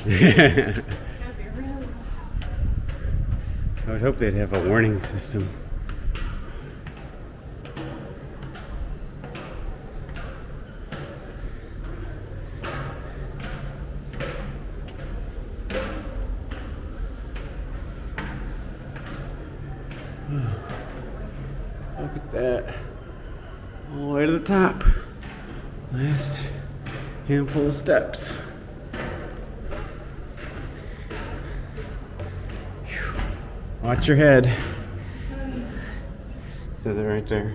I would hope they'd have a warning system. Look at that. All the way to the top. Last handful of steps. Whew. Watch your head. Says it right there.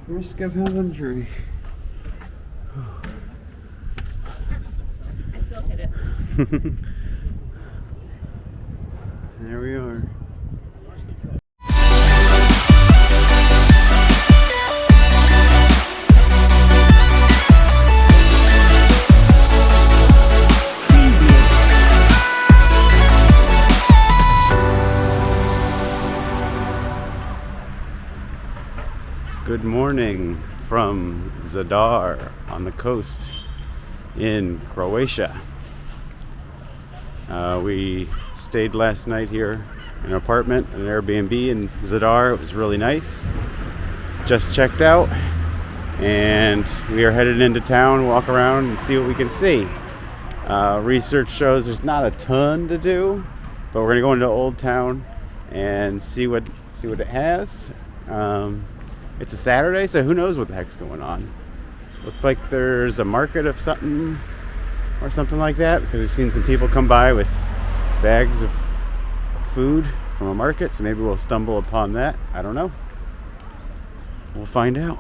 Risk of head injury. I still hit it. There we are. Good morning from Zadar on the coast in Croatia. We stayed last night here in an apartment, an Airbnb in Zadar. It was really nice. Just checked out and we are headed into town, walk around and see what we can see. Research shows there's not a ton to do, but we're gonna go into Old Town and see what it has. It's a Saturday, so who knows what the heck's going on. Looks like there's a market of something or something like that, because we've seen some people come by with bags of food from a market, so maybe we'll stumble upon that. I don't know. We'll find out.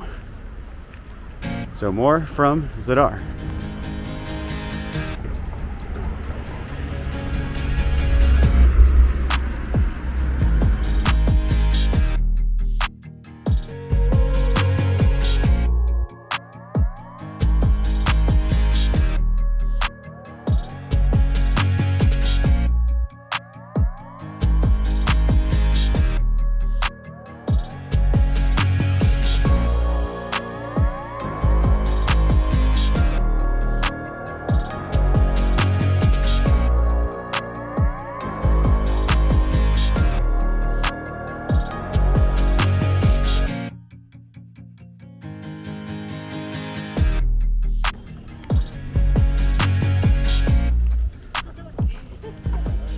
So more from Zadar.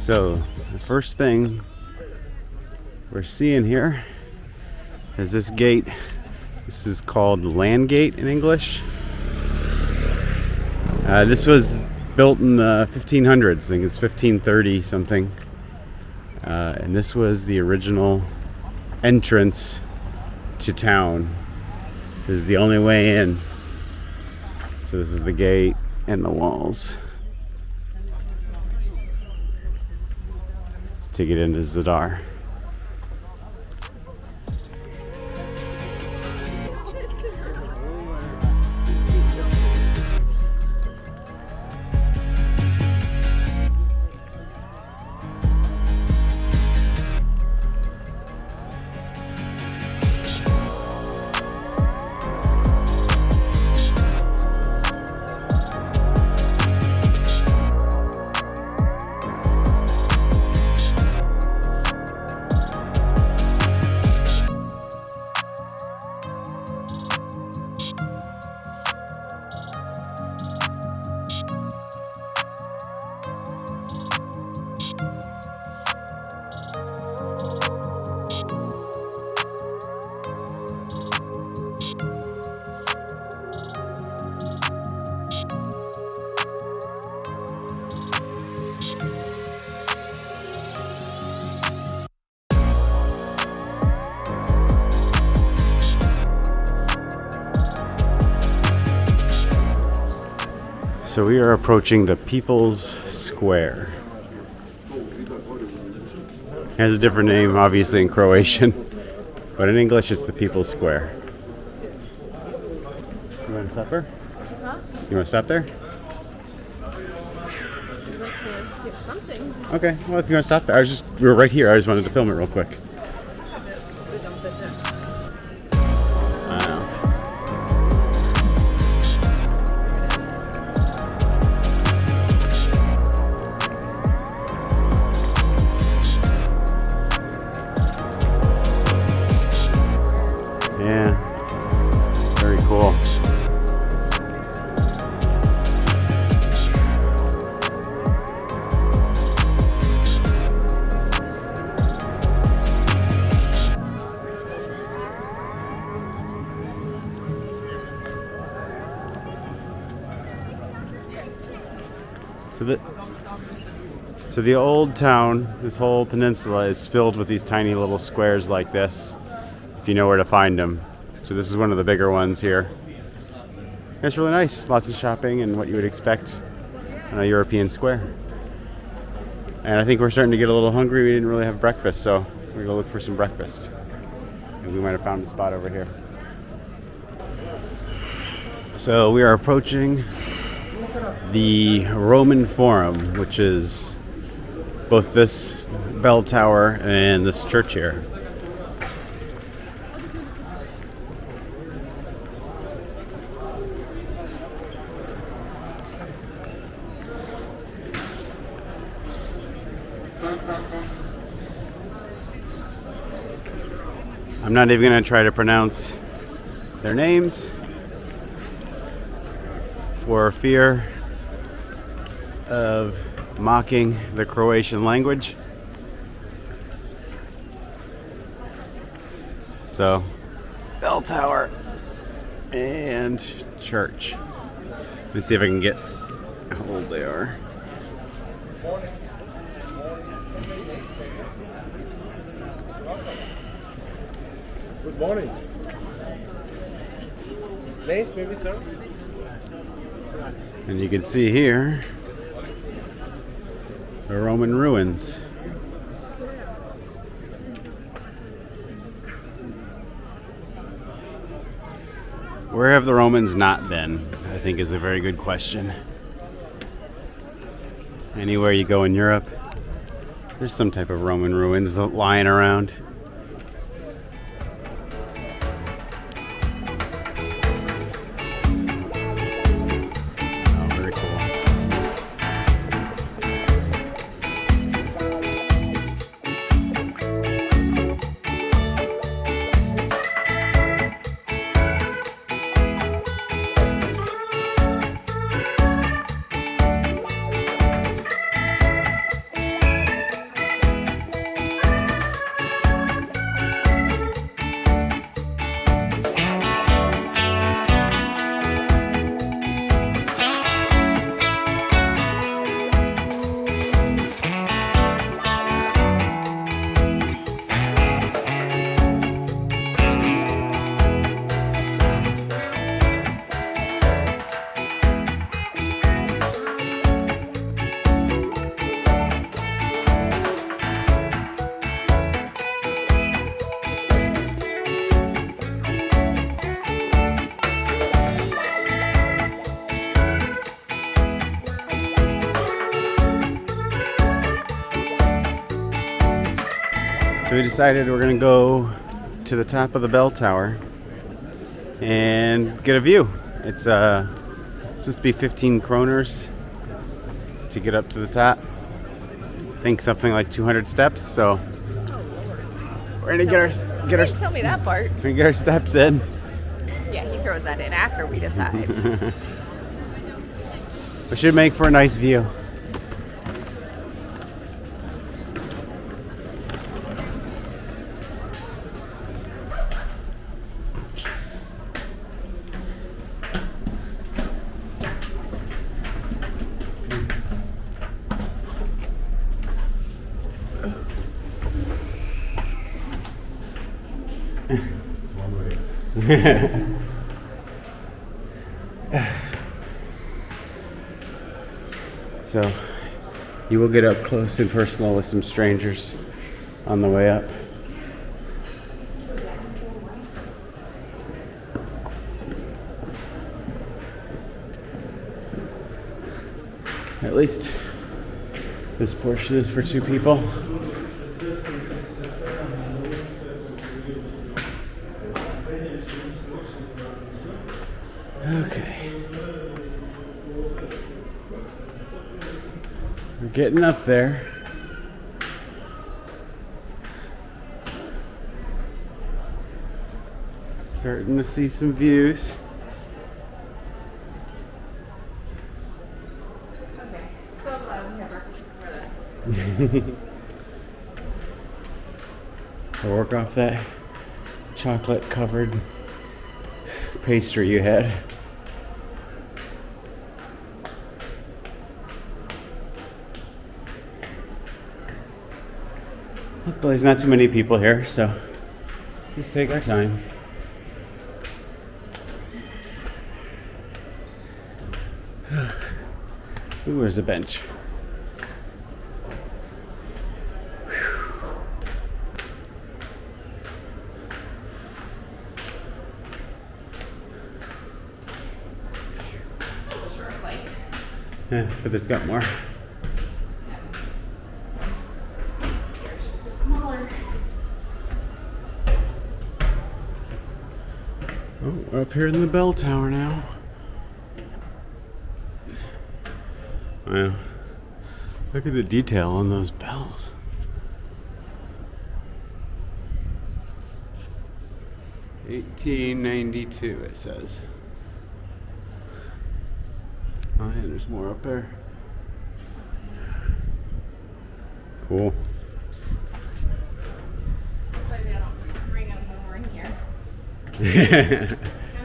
So the first thing we're seeing here is this gate. This is called Land Gate in English. This was built in the 1500s. I think it's 1530 something. And this was the original entrance to town. This is the only way in. So this is the gate and the walls to get into Zadar. So we are approaching the People's Square. It has a different name, obviously, in Croatian, but in English it's the People's Square. You want to stop there? Huh? You want to stop there? Get something. Okay, well, if you want to stop there, we were right here. I just wanted to film it real quick. cool. So the old town, this whole peninsula, is filled with these tiny little squares like this, if you know where to find them. So this is one of the bigger ones here. It's really nice. Lots of shopping and what you would expect on a European square. And I think we're starting to get a little hungry. We didn't really have breakfast, so we're going to go look for some breakfast. And we might have found a spot over here. So we are approaching the Roman Forum, which is both this bell tower and this church here. I'm not even going to try to pronounce their names for fear of mocking the Croatian language. So, bell tower and church. Let me see if I can get how old they are. Good morning. Nice, maybe, sir? And you can see here the Roman ruins. Where have the Romans not been? I think is a very good question. Anywhere you go in Europe, there's some type of Roman ruins lying around. So we decided we're gonna go to the top of the bell tower and get a view. It's supposed to be 15 kroners to get up to the top. I think something like 200 steps. So we're gonna Tell me that part. we're gonna get our steps in. Yeah, he throws that in after we decide. It should make for a nice view. So you will get up close and personal with some strangers on the way up. At least this portion is for two people. Okay. We're getting up there. Starting to see some views. I'll work off that chocolate covered pastry you had. Luckily there's not too many people here, so let's take our time. Ooh, there's a bench. Yeah, but it's got more. Stairs just get smaller. Oh, we're up here in the bell tower now. Wow. Look at the detail on those bells. $1892 it says. Oh yeah, there's more up there. Cool. Hopefully they don't bring them when we're in here. That'd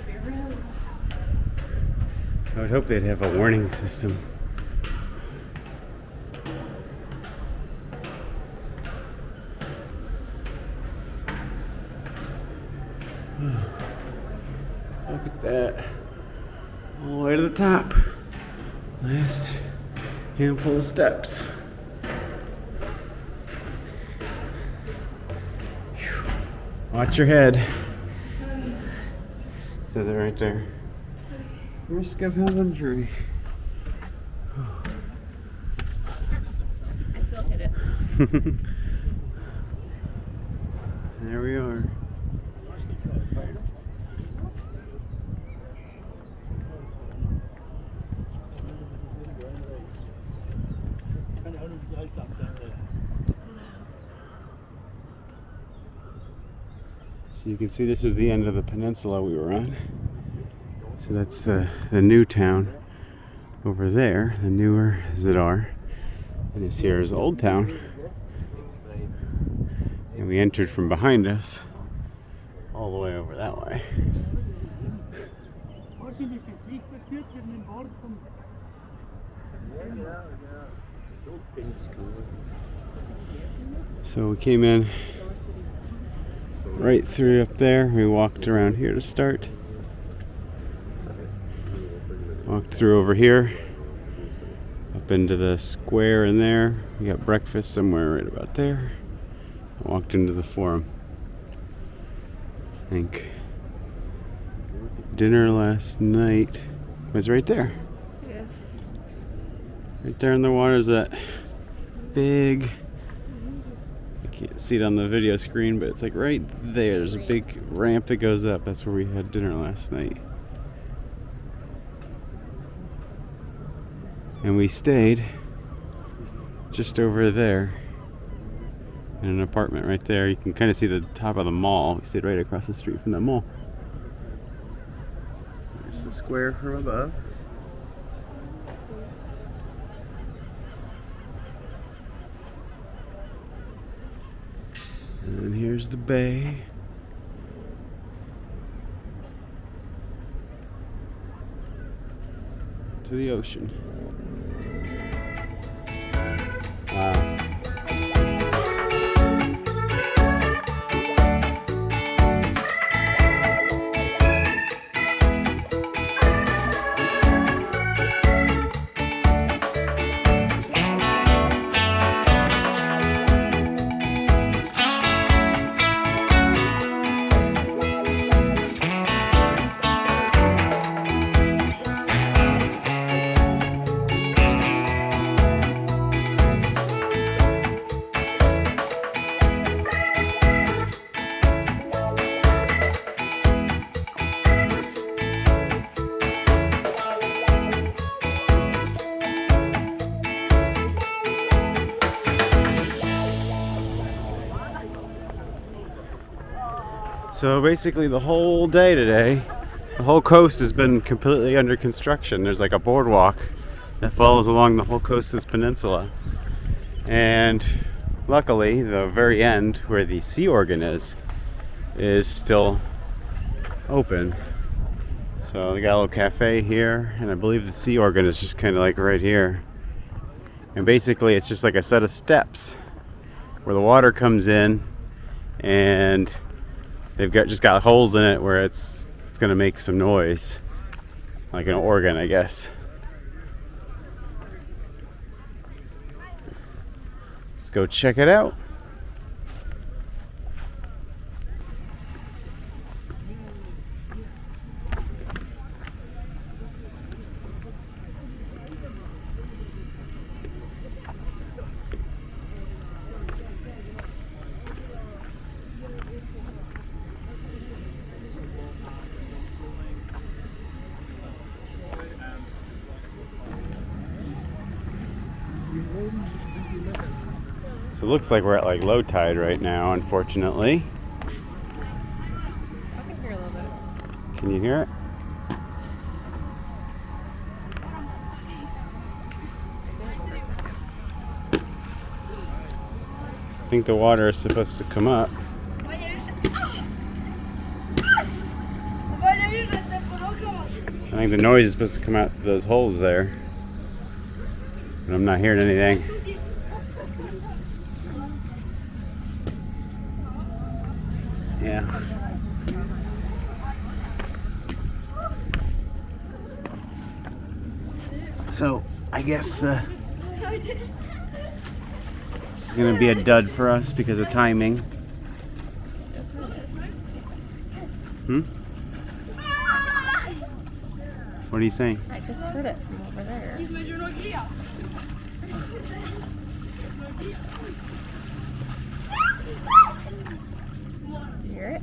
be really cool. I would hope they'd have a warning system. Look at that. All the way to the top. Last handful of steps. Whew. Watch your head. Says it right there. Risk of injury. I still hit it. There we are. So you can see this is the end of the peninsula we were on. So that's the new town over there, the newer Zadar. And this here is Old Town. And we entered from behind us all the way over that way. So we came in right through up there. We walked around here to start. Walked through over here, up into the square in there. We got breakfast somewhere right about there. Walked into the forum. I think dinner last night was right there. Yeah. Right there in the water is that big, I can't see it on the video screen, but it's like right there. There's a big ramp that goes up. That's where we had dinner last night. And we stayed just over there in an apartment right there. You can kind of see the top of the mall. We stayed right across the street from the mall. There's the square from above. And here's the bay. To the ocean. Wow. So basically the whole day today, the whole coast has been completely under construction. There's like a boardwalk that follows along the whole coast of this peninsula. And luckily, the very end where the sea organ is still open. So they got a little cafe here, and I believe the sea organ is just kind of like right here. And basically it's just like a set of steps where the water comes in, and they've just got holes in it where it's gonna make some noise, like an organ, I guess. Let's go check it out. So it looks like we're at like low tide right now, unfortunately. I can hear a little bit. Can you hear it? I think the water is supposed to come up. I think the noise is supposed to come out through those holes there. But I'm not hearing anything. Yeah. So I guess this is gonna be a dud for us because of timing. What are you saying? I just heard it from over there. He's my journal gear. Do you hear it?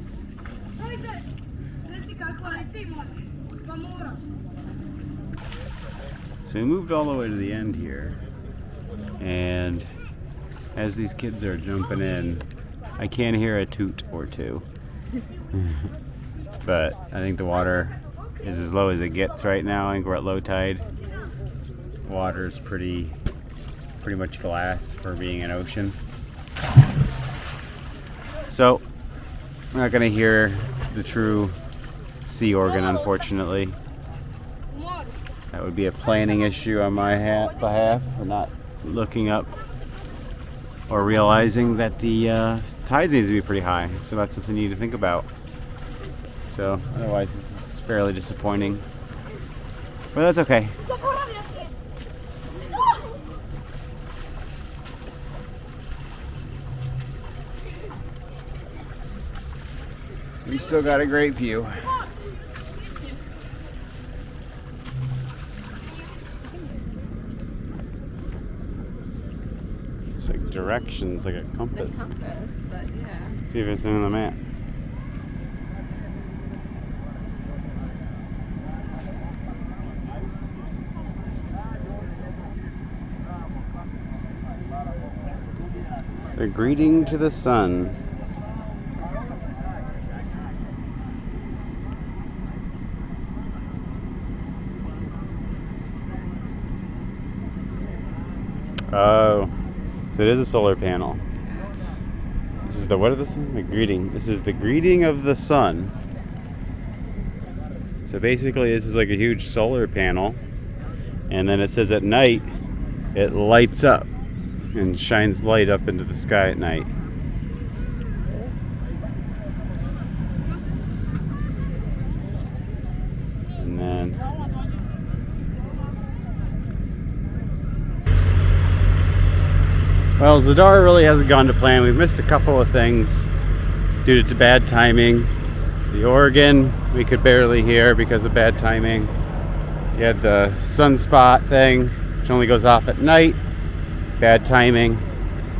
So we moved all the way to the end here, and as these kids are jumping in, I can hear a toot or two. But I think the water is as low as it gets right now. I think we're at low tide. Water's pretty much glass for being an ocean. So we're not gonna hear the true sea organ, unfortunately. That would be a planning issue on my behalf for not looking up or realizing that the tides need to be pretty high. So that's something you need to think about. So otherwise this is fairly disappointing. But that's okay. We still got a great view. It's like directions, like a compass. It's a compass, but yeah. See if it's on the map. The greeting to the sun. Oh, so it is a solar panel. This is the what of the sun? The greeting. This is the greeting of the sun. So basically, this is like a huge solar panel, and then it says at night it lights up and shines light up into the sky at night. And then well, Zadar really hasn't gone to plan. We've missed a couple of things due to bad timing. The organ we could barely hear because of bad timing. You had the sunspot thing, which only goes off at night. Bad timing.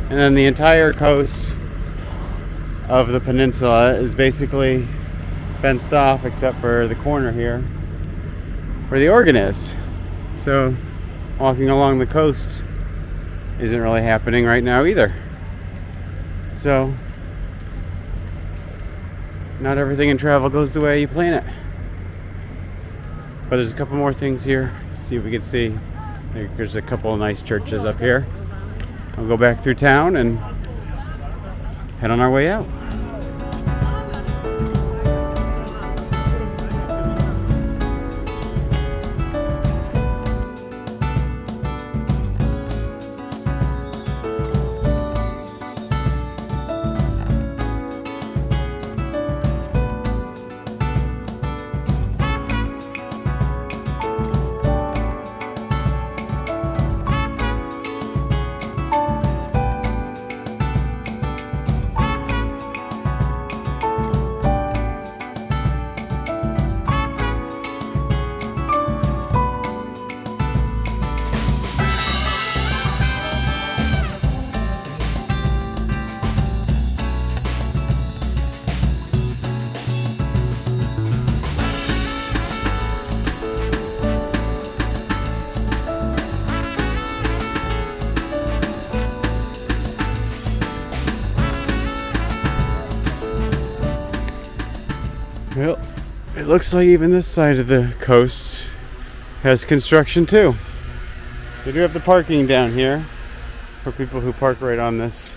And then the entire coast of the peninsula is basically fenced off except for the corner here where the organ is. So walking along the coast isn't really happening right now either. So not everything in travel goes the way you plan it. But there's a couple more things here. See if we can see. There's a couple of nice churches up here we'll go back through town and head on our way out. Well, it looks like even this side of the coast has construction too. They do have the parking down here for people who park right on this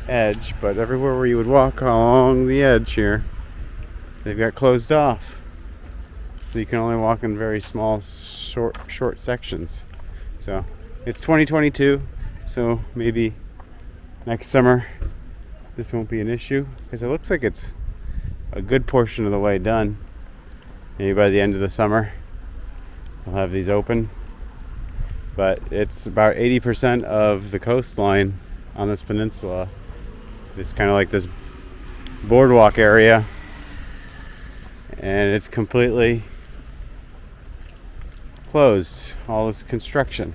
edge, but everywhere where you would walk along the edge here, they've got closed off. So you can only walk in very small, short sections. So it's 2022, so maybe next summer this won't be an issue, because it looks like it's a good portion of the way done. Maybe by the end of the summer we'll have these open, but it's about 80% of the coastline on this peninsula. It's kind of like this boardwalk area, and it's completely closed. All this construction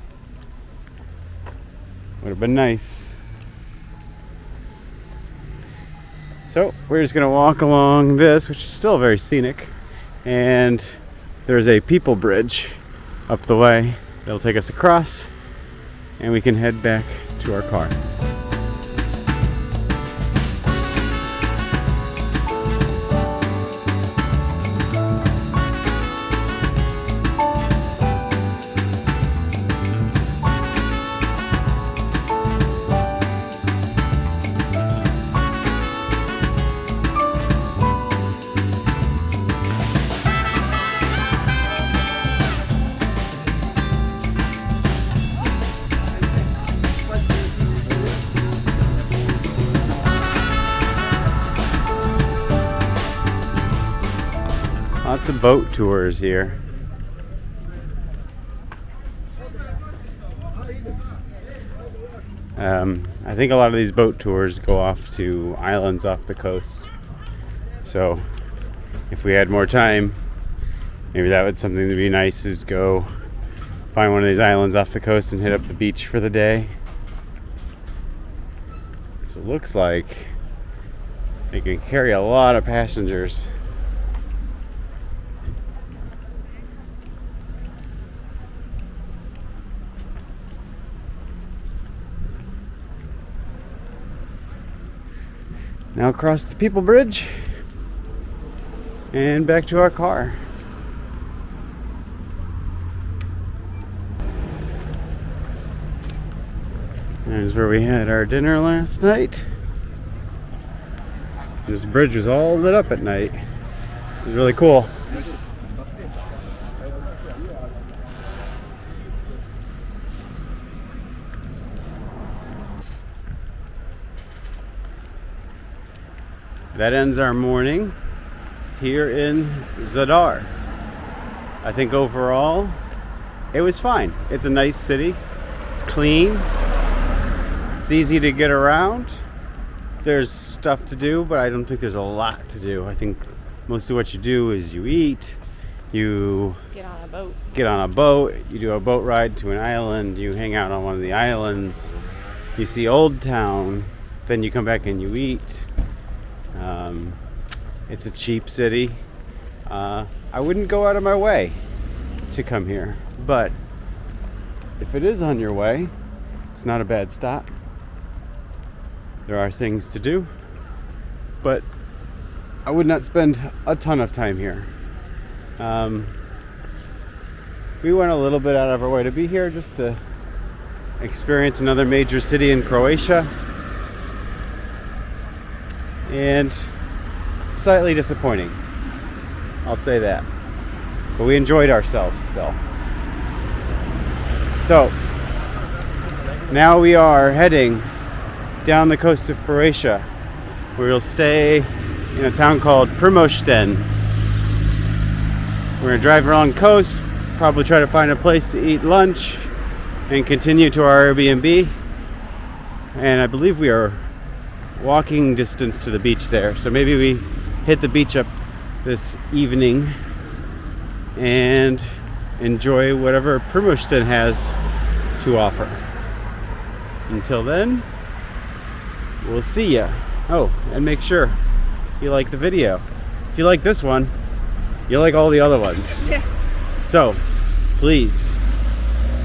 would have been nice. So we're just gonna walk along this, which is still very scenic, and there's a people bridge up the way that'll take us across, and we can head back to our car. Lots of boat tours here. I think a lot of these boat tours go off to islands off the coast. So if we had more time, maybe that would something to be nice, is go find one of these islands off the coast and hit up the beach for the day. So it looks like they can carry a lot of passengers. Now across the people bridge and back to our car. There's where we had our dinner last night. This bridge was all lit up at night. It was really cool. That ends our morning here in Zadar. I think overall it was fine. It's a nice city. It's clean. It's easy to get around. There's stuff to do, but I don't think there's a lot to do. I think most of what you do is you eat, you Get on a boat. You do a boat ride to an island, you hang out on one of the islands, you see Old Town, then you come back and you eat. It's a cheap city. I wouldn't go out of my way to come here, but if it is on your way, it's not a bad stop. There are things to do, but I would not spend a ton of time here. We went a little bit out of our way to be here just to experience another major city in Croatia. And slightly disappointing, I'll say that. But we enjoyed ourselves still. So, now we are heading down the coast of Croatia, where we'll stay in a town called Primošten. We're gonna drive along the coast, probably try to find a place to eat lunch, and continue to our Airbnb. And I believe we are walking distance to the beach there, so maybe we hit the beach up this evening and enjoy whatever Primošten has to offer. Until then, we'll see ya. Oh, and make sure you like the video. If you like this one, you like all the other ones. Yeah. So, please,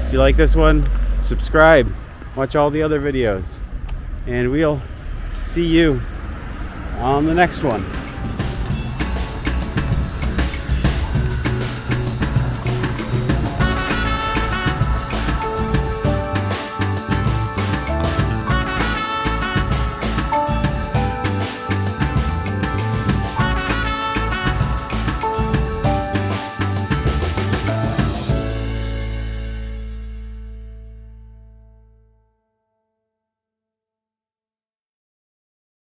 if you like this one, subscribe, watch all the other videos, and we'll see you on the next one.